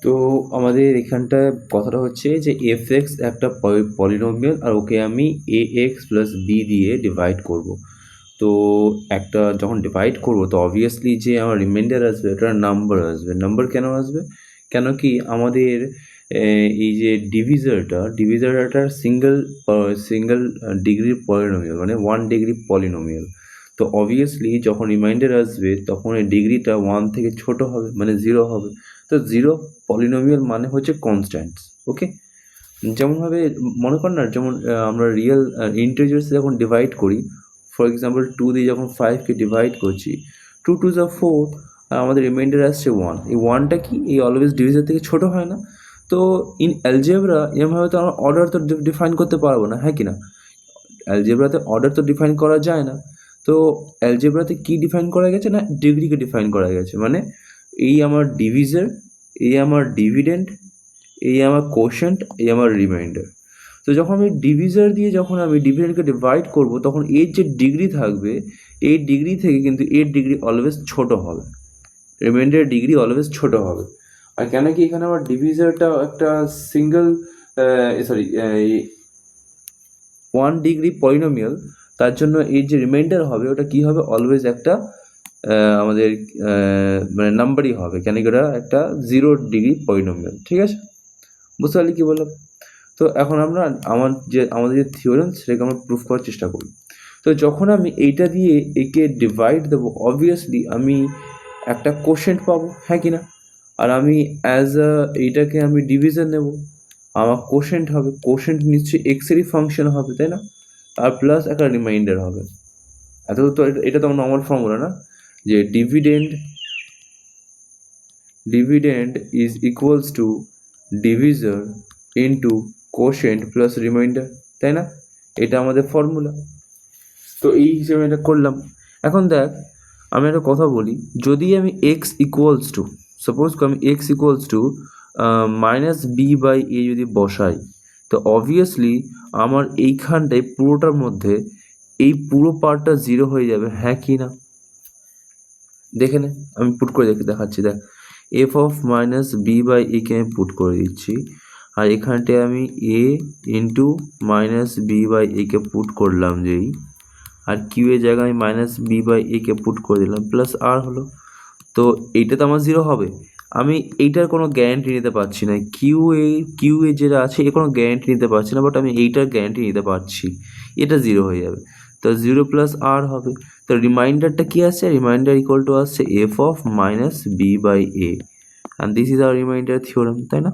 তো আমাদের এখানটায় কথাটা হচ্ছে যে এফ এক্স একটা পলিনোমিয়াল আর ওকে আমি এ এক্স প্লাস বি দিয়ে ডিভাইড করব। তো একটা যখন ডিভাইড করব তো অবভিয়াসলি যে আমার রিমাইন্ডার আসবে ওটা নাম্বার আসবে। নাম্বার কেন আসবে? কেন কি আমাদের এই যে ডিভিজারটা সিঙ্গেল ডিগ্রির পলিনোমিয়াল, মানে 1 ডিগ্রি পলিনোমিয়াল। তো অবভিয়াসলি যখন রিমাইন্ডার আসবে তখন এই ডিগ্রিটা 1 থেকে ছোট হবে, মানে 0 হবে। তো 0 পলিনোমিয়াল মানে হচ্ছে কনস্ট্যান্টস। ওকে, যেমনভাবে মনে কর না, যেমন আমরা রিয়েল ইন্টিজার্স যখন ডিভাইড করি, ফর এক্সাম্পল 2 দিয়ে যখন 5কে ডিভাইড করছি, 2 2 যা 4 আর আমাদের রিমাইন্ডার আসছে 1। এই 1টা কি এই অলওয়েজ ডিভিজার থেকে ছোট হয় না? তো ইন অ্যালজেব্রা এরমভাবে তো আমরা অর্ডার তো ডিফাইন করতে পারবো না, হ্যাঁ কি না? অ্যালজেব্রাতে অর্ডার তো ডিফাইন করা যায় না। তো অ্যালজেব্রাতে কি ডিফাইন করা গেছে না, ডিগ্রিকে ডিফাইন করা গেছে। মানে এই আমার ডিভিজার, এই আমার ডিভিডেন্ড, এই আমার কোশেন্ট, এই আমার রিমাইন্ডার। তো যখন আমি ডিভিজার দিয়ে যখন আমি ডিভিডেন্ডকে ডিভাইড করব তখন এর যে ডিগ্রি থাকবে এই ডিগ্রি থেকে কিন্তু এর ডিগ্রি অলওয়েজ ছোট হবে, রিমাইন্ডারের ডিগ্রি অলওয়েজ ছোট হবে। আর কেন কি এখানে আমার ডিভিজারটা একটা সিঙ্গেল 1 ডিগ্রি পলিনোমিয়াল, তার জন্য এর যে রিমাইন্ডার হবে ওটা কি হবে, অলওয়েজ একটা আমাদের মানে নাম্বারই হবে, কেন কি ওটা একটা 0 ডিগ্রি পলিনোমিয়াল। ঠিক আছে, বুঝতে পারলি কি বললাম? তো এখন আমরা আমাদের যে থিওরেম সেটাকে আমরা প্রুফ করার চেষ্টা করি। তো যখন আমি এইটা দিয়ে একে ডিভাইড দেবো অবভিয়াসলি আমি একটা কোশেন্ট পাবো, হ্যাঁ কি না? আর আমি এইটাকে আমি ডিভিশন নেব, আমার কোশেন্ট হবে, কোশেন্ট নিশ্চয়ই এক্সেরই ফাংশন হবে, তাই না? আর প্লাস একটা রিমাইন্ডার হবে। এত তো এটা তো আমার নর্মাল ফর্মুলা না, যে dividend is equals to divisor into quotient plus remainder, তাই না? এটা আমাদের ফর্মুলা। তো এই হিসেবে এটা করলাম। এখন দেখ, আমি একটা কথা বলি, যদি আমি এক্স ইকুয়ালস টু সাপোজ আমি x equals to minus B by a যদি বসাই, তো অবভিয়াসলি আমার এইখানটায় পুরোটার মধ্যে এই পুরো পার্টটা 0 হয়ে যাবে, হ্যাঁ কি না? দেখে নে, আমি পুট করে দেখাচ্ছি। দেখ, F of minus B by একে আমি পুট করে দিচ্ছি, আর এখানটায় আমি A into minus B by একে পুট করলাম যেই, আর কিউ এর জায়গায় আমি মাইনাস বি বাই একে পুট করে দিলাম, প্লাস আর হলো। তো এইটা তো আমার 0 হবে। আমি এইটার কোনো গ্যারান্টি নিতে পারছি না, কিউ এ যেটা আছে এর কোনো গ্যারান্টি নিতে পারছি না, বাট আমি এইটার গ্যারান্টি নিতে পারছি, এটা 0 হয়ে যাবে। তো 0 প্লাস আর হবে। তো রিমাইন্ডারটা কি আসছে, রিমাইন্ডার ইকুয়াল টু আসছে F of minus B by A, and this is our reminder theorem, তাই না?